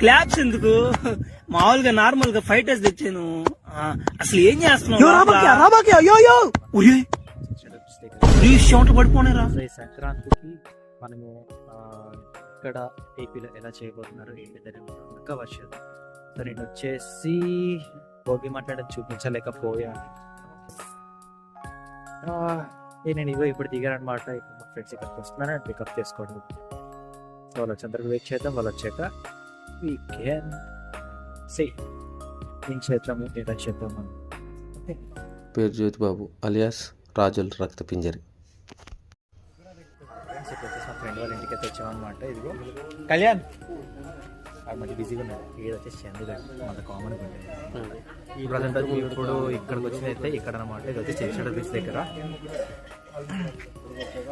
Claps ఎందుకు, మామూలుగా normal గా ఫైటర్స్ తెచ్చాను. అసలు ఏం చేస్తున్నావు? పడిపోనేరా. సంక్రాంతికి మనము ఇక్కడ ఏపీలో ఎలా చేయబోతున్నారు ఏంటి వర్షం. సో నేను వచ్చేసి భోగి మాట్లాడడం చూపించలేకపోయాను. నేను ఇగో ఇప్పుడు దిగానమాట. ఇప్పుడు మా ఫ్రెండ్స్ ఇక్కడికి వస్తున్నాను అండ్ పికప్ చేసుకోండి. సో వాళ్ళు వచ్చేంతవరకు వెయిట్ చేద్దాం. వాళ్ళు వచ్చాక వీ కెన్ సే ఏం చేద్దాము ఎలా చేద్దాము. పేరు జ్యోతి బాబు అలియాస్ రాజుల రక్త పింజరి. మా ఫ్రెండ్ వాళ్ళ ఇంటికి అయితే వచ్చామన్నమాట. ఇదిగో కళ్యాణ్ మంచి బిజీగా ఉన్నాడు. ఇది వచ్చేసి చంద్రగఢ్ మన కామన్ ఉంటుంది. ఈ ప్రజెంట్ ఇప్పుడు ఇక్కడికి వచ్చినైతే ఇక్కడ అనమాట. ఇది వచ్చి చేసిన బీచ్ దగ్గర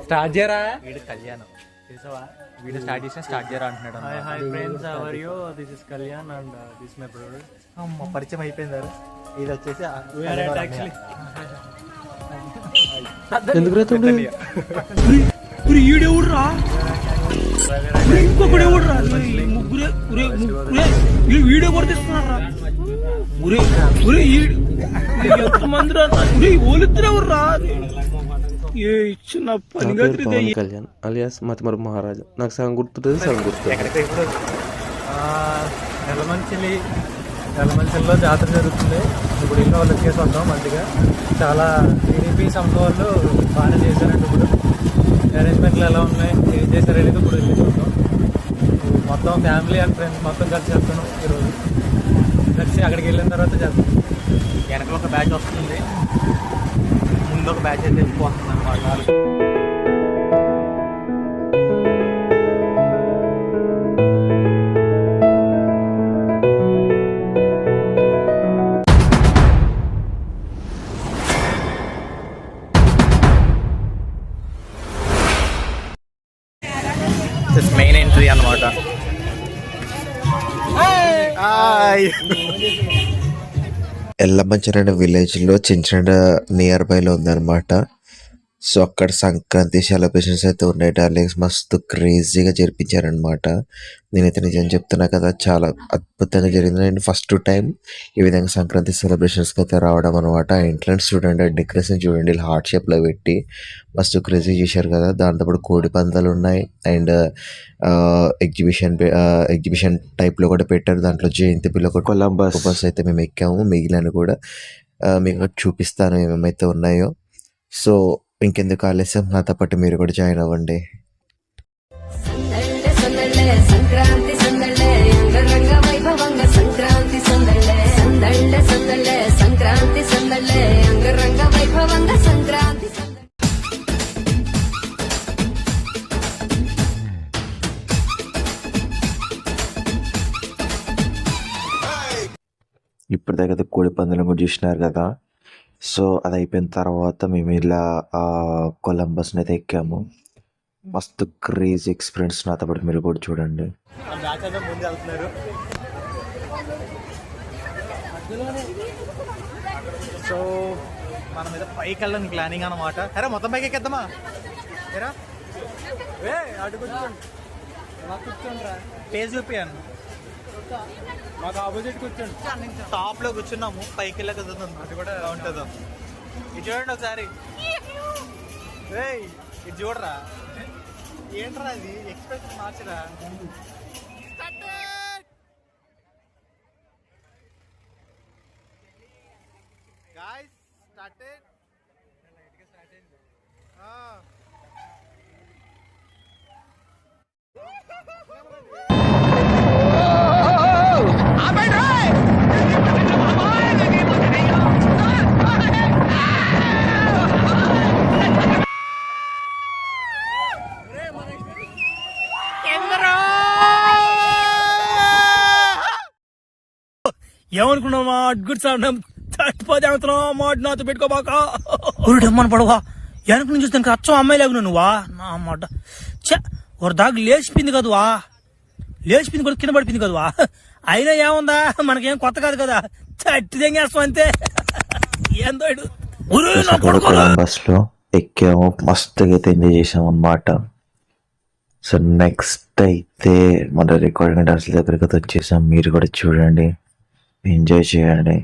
స్టార్ట్ చేయరా. వీడు కళ్యాణం తెలుసా, వీడు స్టార్ట్ చేయరా అంటున్నాడు. Hi friends, how are you? This is Kalyan and this my brother. పరిచయం అయిపోయింది. ఇది వచ్చేసి ఈడెవడురా, ఇంకొకడు ఎవడురా, ముగ్గురే వీడియో కొడుతున్నారా. ఎంతమంది ఓలిద్దరు ఎవర్రా. ఇచ్చిన పని పవన్ కళ్యాణ్ అలియాస్ మతిమరు మహారాజా. నాకు సగం గుర్తుంటుంది, సగం గుర్తుంది. నెలమంచిలో జాతర జరుగుతుంది. ఇప్పుడు ఇంకా వాళ్ళు వచ్చేసి వద్దాం. మంచిగా చాలా టీడీపీ సంస్థ వాళ్ళు బాగానే చేశారంటే ఇప్పుడు అరేంజ్మెంట్లు ఎలా ఉన్నాయి, ఏం చేశారనేది ఇప్పుడు వెళ్ళి చూద్దాం. మొత్తం ఫ్యామిలీ అండ్ ఫ్రెండ్స్ మొత్తం కలిసి చేస్తున్నాం ఈరోజు. కలిసి అక్కడికి వెళ్ళిన తర్వాత చేస్తాం. వెనక ఒక బ్యాచ్ వస్తుంది, ముందు ఒక బ్యాచ్ అయితే వెళ్ళిపోతుంది అన్నమాట. మెయిన్ ఎంట్రీ అన్నమాట. ఎల్లమంచన విలేజ్లో చించండ నియర్ బైలో ఉందన్నమాట. సో అక్కడ సంక్రాంతి సెలబ్రేషన్స్ అయితే ఉన్నాయి. డార్లింగ్స్ మస్తు క్రేజీగా జరిపించారనమాట. నేనైతే నిజం చెప్తున్నా కదా, చాలా అద్భుతంగా జరిగింది. నేను ఫస్ట్ టైం ఈ విధంగా సంక్రాంతి సెలబ్రేషన్స్కి అయితే రావడం అనమాట. ఎంట్రన్స్ చూడండి, డెకరేషన్ చూడండి, హార్ట్ షేప్లో పెట్టి మస్తు క్రేజీ చేశారు కదా. దాంతోపాటు కోడి పందాలు ఉన్నాయి అండ్ ఎగ్జిబిషన్ టైప్లో కూడా పెట్టారు. దాంట్లో జయంతి పిల్ల కూడా కొలంబస్ బస్ అయితే మేము ఎక్కాము. మిగిలిన కూడా మీకు చూపిస్తాను ఏమేమైతే ఉన్నాయో. సో ఇంకెందుకు ఆలస్యం, నాతో పాటు మీరు కూడా జాయిన్ అవ్వండి. సంక్రాంతి సందళ్ళే అంగరంగ వైభవంగా సంక్రాంతి సందళ్ళే సందళ్ళే సందళ్ళే సంక్రాంతి సందళ్ళే అంగరంగ వైభవంగా సంక్రాంతి సందళ్ళే. ఇప్పుడు దగ్గర కోడి పందాలు కూడా చూసినారు కదా. సో అది అయిపోయిన తర్వాత మేము ఇలా కొలంబస్ని అయితే ఎక్కాము. మస్తు క్రేజీ ఎక్స్పీరియన్స్. నాతో పాటు మీరు కూడా చూడండి. సో మన మీద పైకి వెళ్ళడానికి ప్లానింగ్ అనమాట. సరే మొత్తం పైకి ఎక్కేద్దామా? అటు కూర్చోండి, పేజ్ చూపియాను. మాకు ఆపోజిట్ కూర్చోండి. టాప్ లో కూర్చున్నాము, పైకి వెళ్ళక అది కూడా ఎలా ఉంటుందో. ఇది చూడండి ఒకసారి. ఇది చూడరా, ఏంట్రా ఇది ఎక్స్ప్రెషన్ మార్చరా. Guys, started. ఏమనుకున్నావా? గుడ్ సార్ చచ్చిపోతే మాట నాతో పెట్టుకోబాక. ఊరిడమ్మని పడవా వెనక నుంచి చూస్తే అచ్చం అమ్మాయి లేవు నువ్వా నా మాట. ఒక దాకా లేచిపోయింది కదవా, లేచిపోయింది కూడా కింద పడిపోయింది కదవా. అయినా ఏముందా, మనకేం కొత్త కాదు కదా, చట్టి తెంగేస్తాం అంతే. కొలంబస్ లో ఎక్కాము, మస్తుగా అయితే ఎంజాయ్ చేసాం అన్నమాట. సో నెక్స్ట్ అయితే మన రికార్డింగ్ డాన్స్ దగ్గరికి అయితే వచ్చేసాం. మీరు కూడా చూడండి, ఎంజాయ్ చేయండి.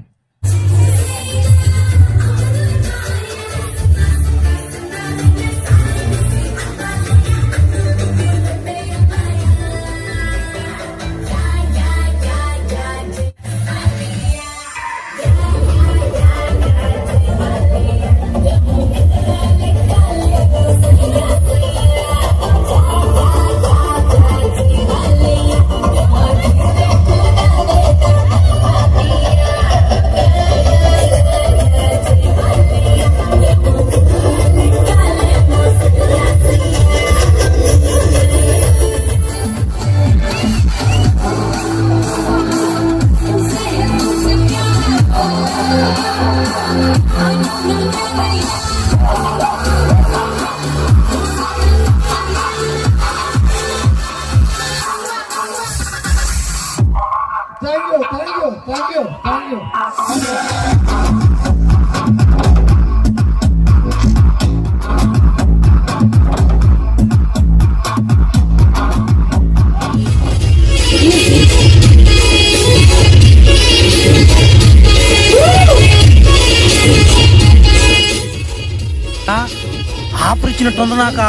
ఆపరిచ్చినట్టుంది నాకా.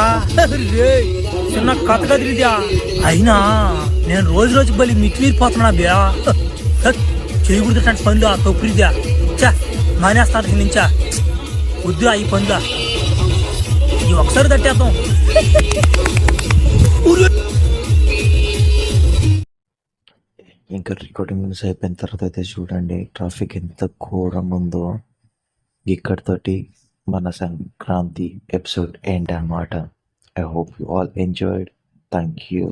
రేయ్, చిన్న కథ కదిలిద్యా. అయినా నేను రోజుకి బలి మితిమీరిపోతున్నా బియా. చేయకూడదు పనులు ఆ తొప్పిరిద్యా. చా మానేస్తాను నుంచా. వద్దు ఈ పనులా, ఈ ఒకసారి తట్టేద్దాం. ఇంకా రికార్డింగ్ న్యూస్ అయిపోయిన తర్వాత అయితే చూడండి ట్రాఫిక్ ఎంత ఘోరంగా ఉందో. ఇక్కడితోటి మన సంక్రాంతి ఎపిసోడ్ ఏంటి అన్నమాట. I hope you all enjoyed. Thank you.